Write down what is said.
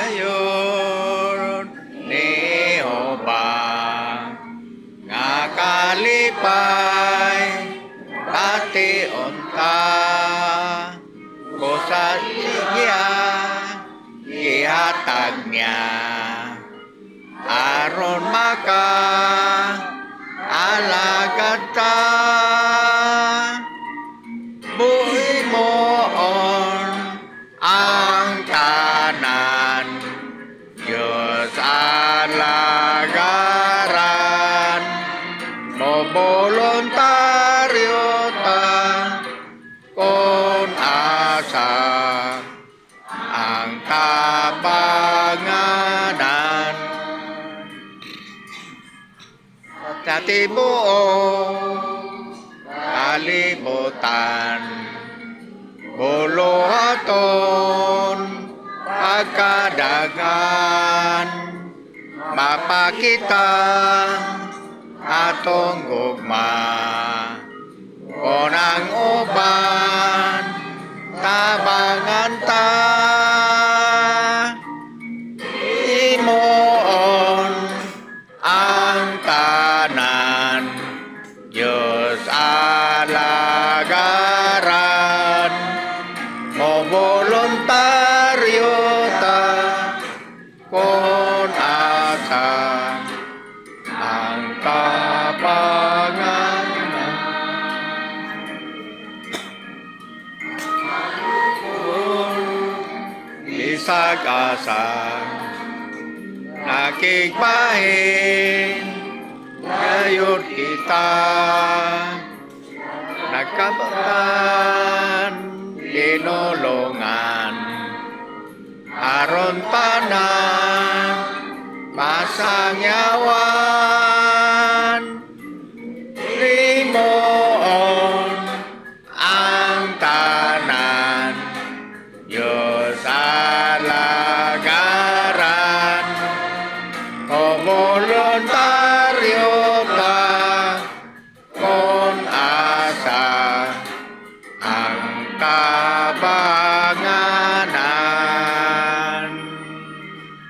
Tugayon ni Oba nga kalipay pati unta kusat siya ihatag niya aron maka alagad ta buhi moon ang tanan Diyos alagaran mo voluntaryo ta kung asa ang kabanganan sa tibuong kalibutan buluhaton pagkadagan mapakita atong gugma konang uban tabangan ta imoon ang tanan Diyos alagaran mo voluntaryo ta kung asa ang kapanganan isag-asang nakikbahin ngayon kita nagkabatan linulungan aron tanan masangyawan limoon ang tanan Diyos alagaran o voluntar